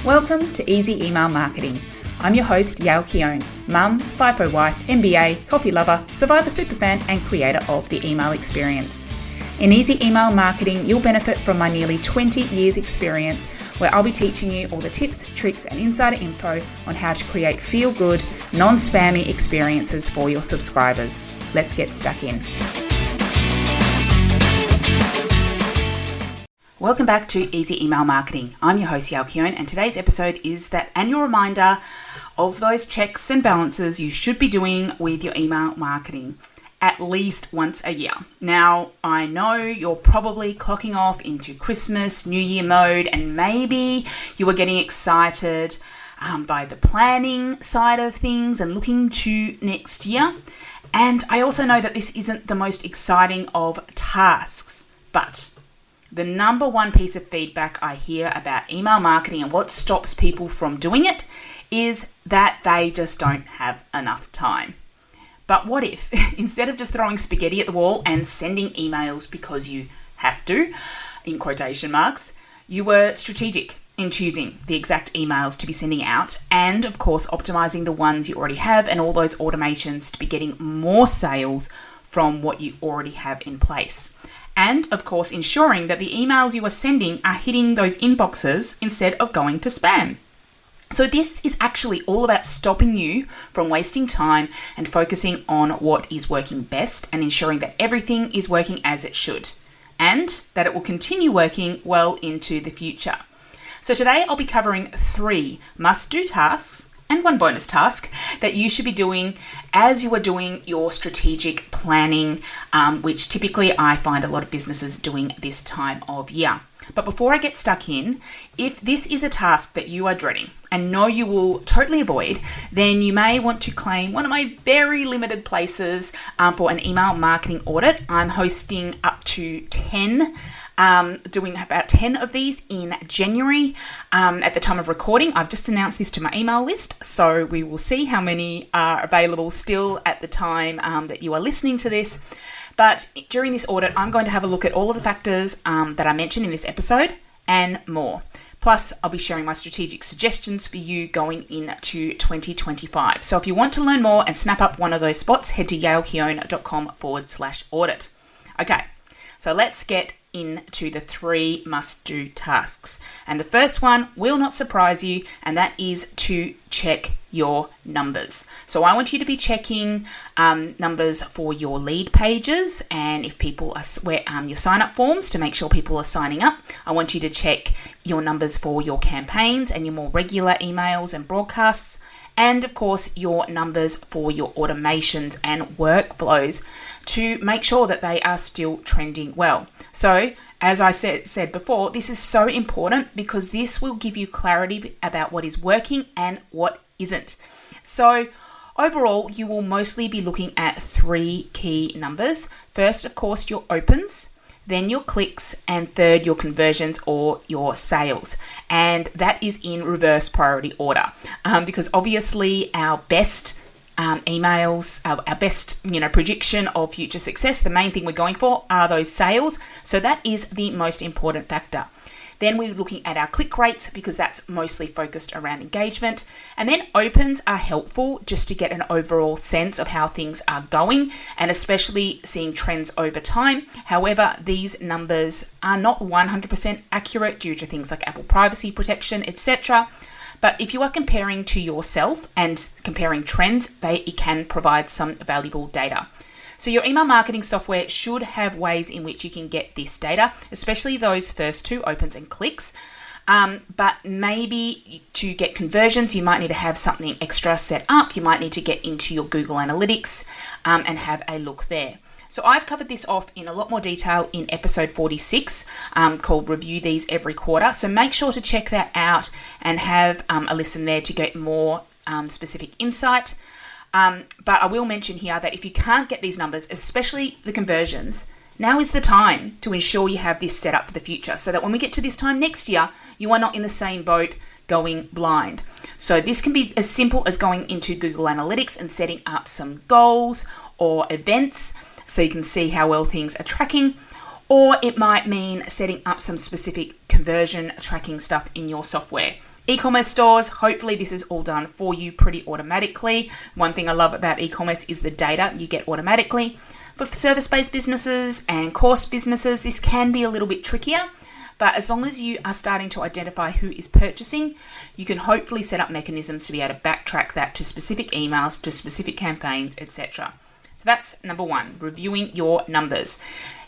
Welcome to Easy Email Marketing. I'm your host, Yael Keown, mum, FIFO wife, MBA, coffee lover, Survivor superfan, and creator of the email experience. In Easy Email Marketing, you'll benefit from my nearly 20 years experience, where I'll be teaching you all the tips, tricks, and insider info on how to create feel-good, non-spammy experiences for your subscribers. Let's get stuck in. Welcome back to Easy Email Marketing. I'm your host, Yael Keown, and today's episode is that annual reminder of those checks and balances you should be doing with your email marketing at least once a year. Now, I know you're probably clocking off into Christmas, New Year mode, and maybe you are getting excited by the planning side of things and looking to next year. And I also know that this isn't the most exciting of tasks, but the number one piece of feedback I hear about email marketing and what stops people from doing it is that they just don't have enough time. But what if, instead of just throwing spaghetti at the wall and sending emails because you have to, in quotation marks, you were strategic in choosing the exact emails to be sending out and, of course, optimizing the ones you already have and all those automations to be getting more sales from what you already have in place. And, of course, ensuring that the emails you are sending are hitting those inboxes instead of going to spam. So this is actually all about stopping you from wasting time and focusing on what is working best and ensuring that everything is working as it should and that it will continue working well into the future. So today I'll be covering 3 must-do tasks and 1 bonus task that you should be doing as you are doing your strategic planning, which typically I find a lot of businesses doing this time of year. But before I get stuck in, if this is a task that you are dreading and know you will totally avoid, then you may want to claim one of my very limited places for an email marketing audit. I'm hosting up to 10, doing about 10 of these in January. At the time of recording, I've just announced this to my email list, so we will see how many are available still at the time that you are listening to this. But during this audit, I'm going to have a look at all of the factors that I mentioned in this episode and more. Plus, I'll be sharing my strategic suggestions for you going into 2025. So if you want to learn more and snap up one of those spots, head to yaelkeown.com/audit. Okay, so let's get into the 3 must-do tasks. And the first one will not surprise you, and that is to check your numbers. So I want you to be checking numbers for your lead pages, and if people are your sign-up forms to make sure people are signing up. I want you to check your numbers for your campaigns and your more regular emails and broadcasts, and of course your numbers for your automations and workflows to make sure that they are still trending well. So as I said before, this is so important because this will give you clarity about what is working and what isn't. So overall, you will mostly be looking at 3 key numbers. First, of course, your opens, then your clicks, and third, your conversions or your sales. And that is in reverse priority order because obviously our best emails, our best prediction of future success, the main thing we're going for are those sales. So that is the most important factor. Then we're looking at our click rates because that's mostly focused around engagement. And then opens are helpful just to get an overall sense of how things are going and especially seeing trends over time. However, these numbers are not 100% accurate due to things like Apple privacy protection, etc. But if you are comparing to yourself and comparing trends, it can provide some valuable data. So your email marketing software should have ways in which you can get this data, especially those first 2, opens and clicks. But maybe to get conversions, you might need to have something extra set up. You might need to get into your Google Analytics and have a look there. So I've covered this off in a lot more detail in episode 46 called Review These Every Quarter. So make sure to check that out and have a listen there to get more specific insight. But I will mention here that if you can't get these numbers, especially the conversions, now is the time to ensure you have this set up for the future so that when we get to this time next year, you are not in the same boat going blind. So this can be as simple as going into Google Analytics and setting up some goals or events so you can see how well things are tracking, or it might mean setting up some specific conversion tracking stuff in your software. E-commerce stores, hopefully this is all done for you pretty automatically. One thing I love about e-commerce is the data you get automatically. For service-based businesses and course businesses, this can be a little bit trickier, but as long as you are starting to identify who is purchasing, you can hopefully set up mechanisms to be able to backtrack that to specific emails, to specific campaigns, etc. So that's number one, reviewing your numbers.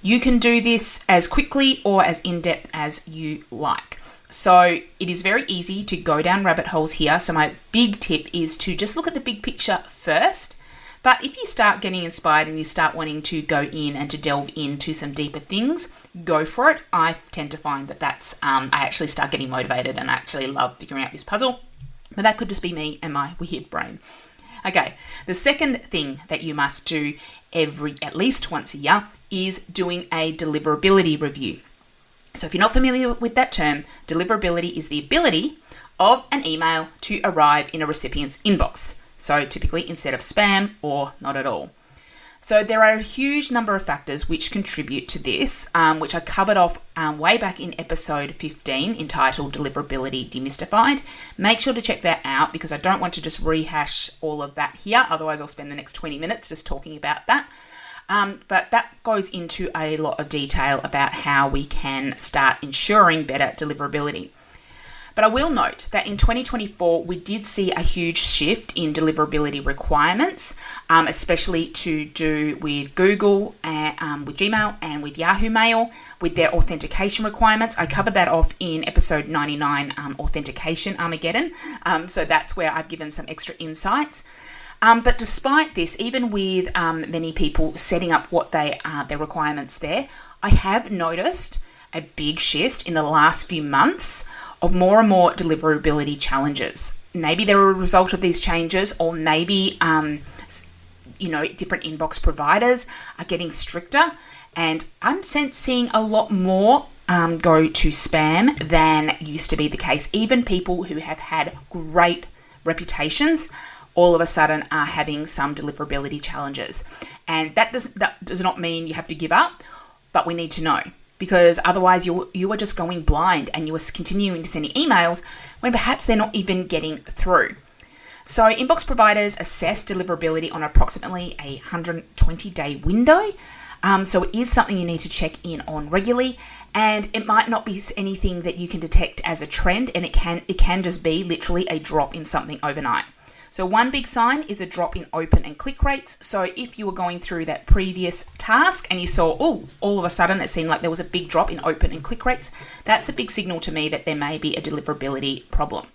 You can do this as quickly or as in-depth as you like. So it is very easy to go down rabbit holes here. So my big tip is to just look at the big picture first. But if you start getting inspired and you start wanting to go in and to delve into some deeper things, go for it. I tend to find that that's, I actually start getting motivated and I actually love figuring out this puzzle. But that could just be me and my weird brain. Okay, the second thing that you must do at least once a year is doing a deliverability review. So if you're not familiar with that term, deliverability is the ability of an email to arrive in a recipient's inbox. So typically instead of spam or not at all. So there are a huge number of factors which contribute to this, which I covered off way back in episode 15 entitled Deliverability Demystified. Make sure to check that out because I don't want to just rehash all of that here. Otherwise I'll spend the next 20 minutes just talking about that. But that goes into a lot of detail about how we can start ensuring better deliverability. But I will note that in 2024, we did see a huge shift in deliverability requirements, especially to do with Google, with Gmail and with Yahoo Mail, with their authentication requirements. I covered that off in episode 99, Authentication Armageddon. So that's where I've given some extra insights. But despite this, even with many people setting up what their requirements there, I have noticed a big shift in the last few months of more and more deliverability challenges. Maybe they're a result of these changes, or maybe different inbox providers are getting stricter. And I'm seeing a lot more go to spam than used to be the case. Even people who have had great reputations all of a sudden are having some deliverability challenges. And that does not mean you have to give up, but we need to know. Because otherwise you are just going blind and you are continuing to send emails when perhaps they're not even getting through. So inbox providers assess deliverability on approximately a 120-day window. So it is something you need to check in on regularly, and it might not be anything that you can detect as a trend, and it can just be literally a drop in something overnight. So one big sign is a drop in open and click rates. So if you were going through that previous task and you saw, all of a sudden it seemed like there was a big drop in open and click rates, that's a big signal to me that there may be a deliverability problem.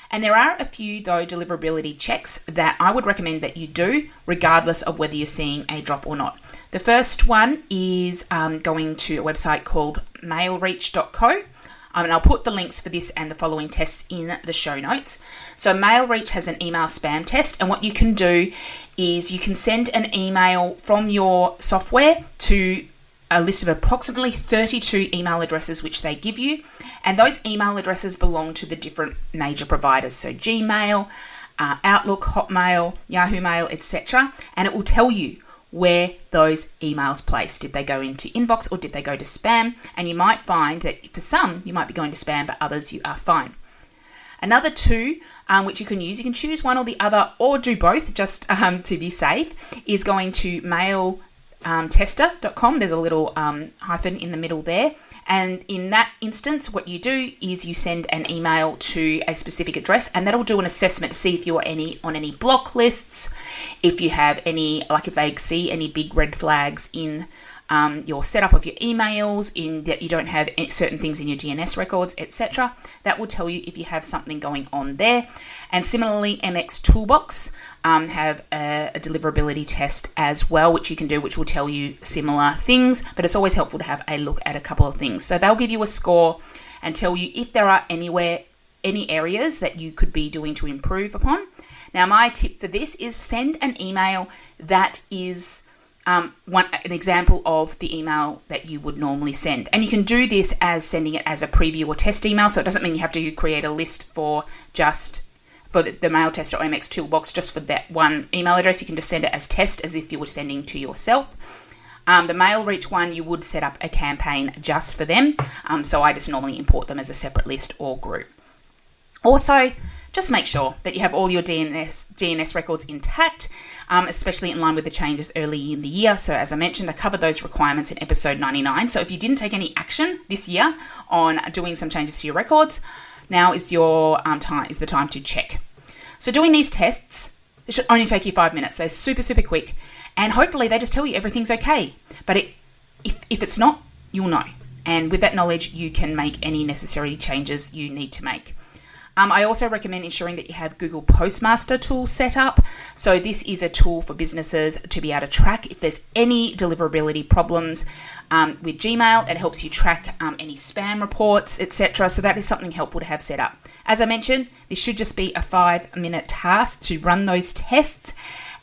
And there are a few, though, deliverability checks that I would recommend that you do, regardless of whether you're seeing a drop or not. The first one is going to a website called mailreach.co. And I'll put the links for this and the following tests in the show notes. So MailReach has an email spam test, and what you can do is you can send an email from your software to a list of approximately 32 email addresses which they give you, and those email addresses belong to the different major providers, so Gmail, Outlook, Hotmail, Yahoo Mail, etc., and it will tell you where those emails placed. Did they go into inbox or did they go to spam? And you might find that for some, you might be going to spam, but others you are fine. Another two, which you can use, you can choose one or the other or do both just to be safe, is going to mailtester.com. There's a little hyphen in the middle there. And in that instance, what you do is you send an email to a specific address, and that'll do an assessment to see if you're on any block lists, if you have any, like if they see any big red flags in your setup of your emails, in that you don't have certain things in your DNS records, etc. That will tell you if you have something going on there. And similarly, MX Toolbox have a deliverability test as well, which you can do, which will tell you similar things, but it's always helpful to have a look at a couple of things. So they'll give you a score and tell you if there are any areas that you could be doing to improve upon. Now, my tip for this is send an email that is an example of the email that you would normally send. And you can do this as sending it as a preview or test email. So it doesn't mean you have to create a list for the mail test or MX Toolbox just for that one email address. You can just send it as test, as if you were sending to yourself. The MailReach one, you would set up a campaign just for them. So I just normally import them as a separate list or group. Also, just make sure that you have all your DNS records intact, especially in line with the changes early in the year. So as I mentioned, I covered those requirements in episode 99. So if you didn't take any action this year on doing some changes to your records, now is the time to check. So doing these tests, it should only take you 5 minutes. They're super, super quick. And hopefully they just tell you everything's okay. But if it's not, you'll know. And with that knowledge, you can make any necessary changes you need to make. I also recommend ensuring that you have Google Postmaster tool set up. So this is a tool for businesses to be able to track if there's any deliverability problems with Gmail. It helps you track any spam reports, etc. So that is something helpful to have set up. As I mentioned, this should just be a 5-minute task to run those tests.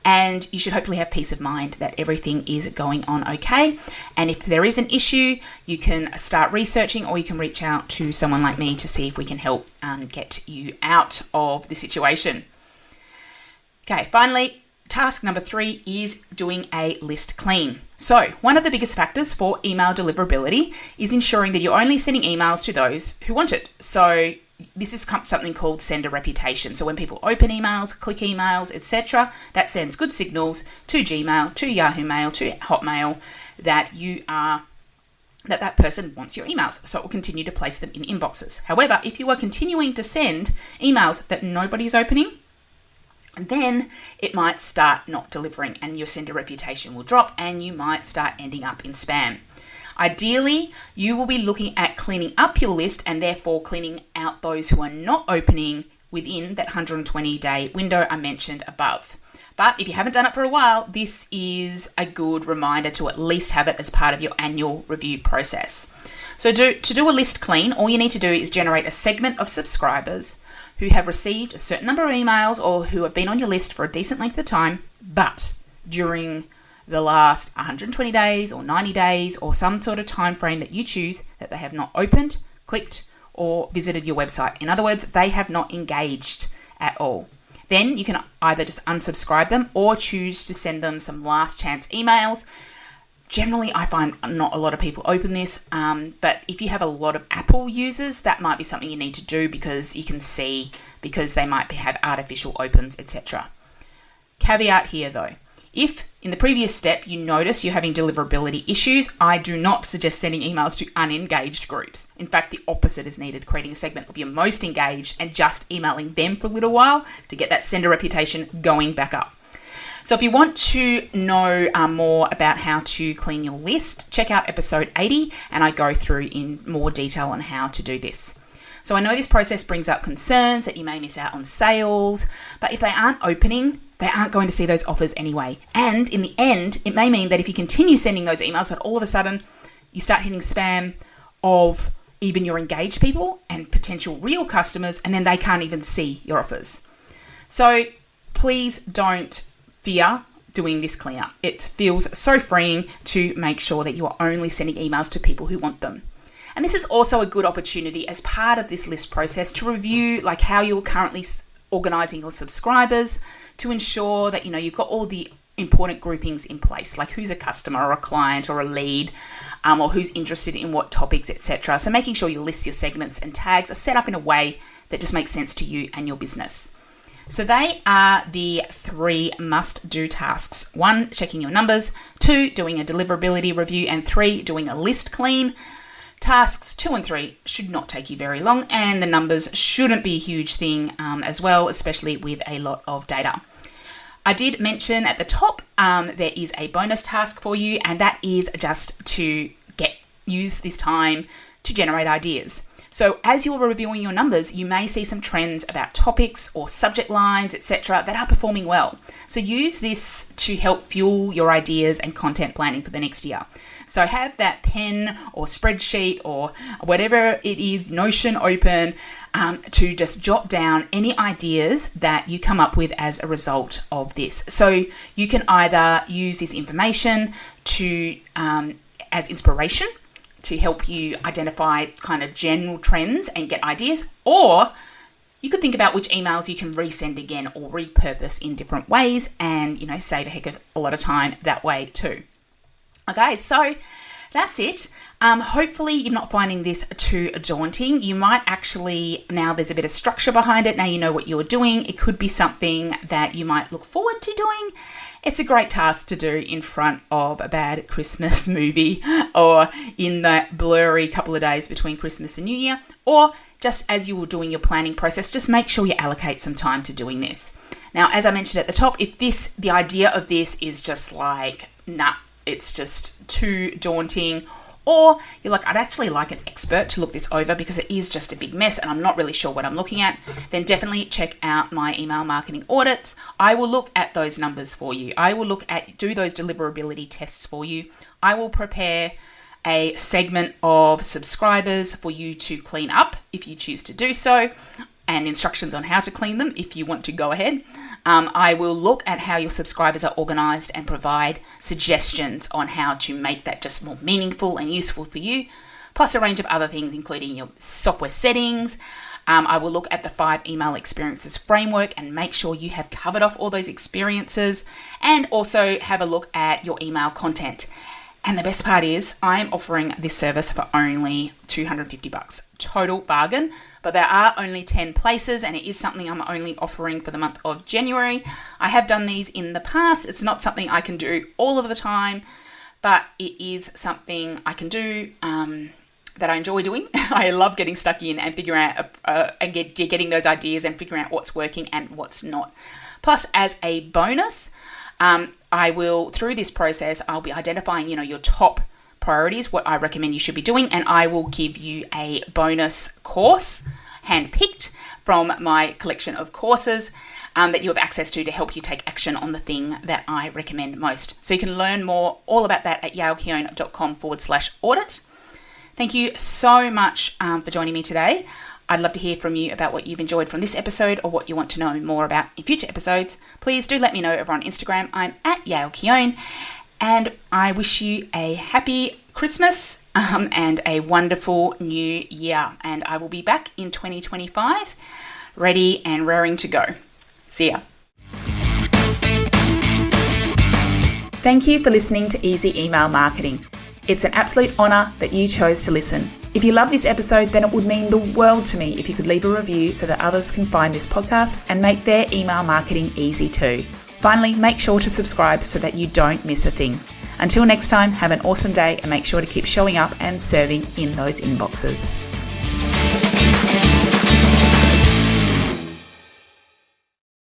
And you should hopefully have peace of mind that everything is going on okay. And if there is an issue, you can start researching, or you can reach out to someone like me to see if we can help get you out of the situation. Okay, finally, task number 3 is doing a list clean. So one of the biggest factors for email deliverability is ensuring that you're only sending emails to those who want it. So this is something called sender reputation. So when people open emails, click emails, etc., that sends good signals to Gmail, to Yahoo Mail, to Hotmail that that person wants your emails. So it will continue to place them in inboxes. However, if you are continuing to send emails that nobody's opening, then it might start not delivering and your sender reputation will drop and you might start ending up in spam. Ideally, you will be looking at cleaning up your list and therefore cleaning out those who are not opening within that 120-day window I mentioned above. But if you haven't done it for a while, this is a good reminder to at least have it as part of your annual review process. So to do a list clean, all you need to do is generate a segment of subscribers who have received a certain number of emails or who have been on your list for a decent length of time, but during the last 120 days or 90 days or some sort of time frame that you choose, that they have not opened, clicked, or visited your website. In other words, they have not engaged at all. Then you can either just unsubscribe them or choose to send them some last chance emails. Generally, I find not a lot of people open this, but if you have a lot of Apple users, that might be something you need to do because you can see, because they might have artificial opens, etc. Caveat here though. If in the previous step you notice you're having deliverability issues, I do not suggest sending emails to unengaged groups. In fact, the opposite is needed, creating a segment of your most engaged and just emailing them for a little while to get that sender reputation going back up. So if you want to know more about how to clean your list, check out episode 80 and I go through in more detail on how to do this. So I know this process brings up concerns that you may miss out on sales, but if they aren't opening, they aren't going to see those offers anyway. And in the end, it may mean that if you continue sending those emails, that all of a sudden you start hitting spam of even your engaged people and potential real customers, and then they can't even see your offers. So please don't fear doing this cleanup. It feels so freeing to make sure that you are only sending emails to people who want them. And this is also a good opportunity as part of this list process to review like how you're currently organizing your subscribers to ensure that you've got all the important groupings in place, like who's a customer or a client or a lead, or who's interested in what topics, etc. So making sure your lists, your segments and tags are set up in a way that just makes sense to you and your business. So they are the 3 must-do tasks. 1, checking your numbers. 2, doing a deliverability review. And 3, doing a list clean. Tasks 2 and 3 should not take you very long, and the numbers shouldn't be a huge thing as well, especially with a lot of data. I did mention at the top there is a bonus task for you, and that is just to use this time to generate ideas. So as you're reviewing your numbers, you may see some trends about topics or subject lines, etc., that are performing well. So use this to help fuel your ideas and content planning for the next year. So have that pen or spreadsheet or whatever it is, Notion open, to just jot down any ideas that you come up with as a result of this. So you can either use this information to as inspiration to help you identify kind of general trends and get ideas, or you could think about which emails you can resend again or repurpose in different ways and, save a heck of a lot of time that way too. Okay, so that's it. Hopefully you're not finding this too daunting. You might actually, now there's a bit of structure behind it. Now you know what you're doing. It could be something that you might look forward to doing. It's a great task to do in front of a bad Christmas movie, or in that blurry couple of days between Christmas and New Year, or just as you were doing your planning process. Just make sure you allocate some time to doing this. Now, as I mentioned at the top, if the idea of this is just like, nah, it's just too daunting, or you're like, I'd actually like an expert to look this over because it is just a big mess and I'm not really sure what I'm looking at, then definitely check out my email marketing audits. I will look at those numbers for you. I will do those deliverability tests for you. I will prepare a segment of subscribers for you to clean up if you choose to do so, and instructions on how to clean them if you want to go ahead. I will look at how your subscribers are organized and provide suggestions on how to make that just more meaningful and useful for you, plus a range of other things, including your software settings. I will look at the 5 email experiences framework and make sure you have covered off all those experiences, and also have a look at your email content. And the best part is I'm offering this service for only $250, total bargain, but there are only 10 places and it is something I'm only offering for the month of January. I have done these in the past. It's not something I can do all of the time, but it is something I can do that I enjoy doing. I love getting stuck in and figuring out and getting those ideas and figuring out what's working and what's not. Plus, as a bonus, I will, through this process, I'll be identifying, your top priorities, what I recommend you should be doing, and I will give you a bonus course, handpicked from my collection of courses that you have access to help you take action on the thing that I recommend most. So you can learn more all about that at yaelkeown.com/audit. Thank you so much for joining me today. I'd love to hear from you about what you've enjoyed from this episode or what you want to know more about in future episodes. Please do let me know over on Instagram. I'm at yaelkeown, and I wish you a happy Christmas and a wonderful new year. And I will be back in 2025, ready and raring to go. See ya. Thank you for listening to Easy Email Marketing. It's an absolute honour that you chose to listen. If you love this episode, then it would mean the world to me if you could leave a review so that others can find this podcast and make their email marketing easy too. Finally, make sure to subscribe so that you don't miss a thing. Until next time, have an awesome day and make sure to keep showing up and serving in those inboxes.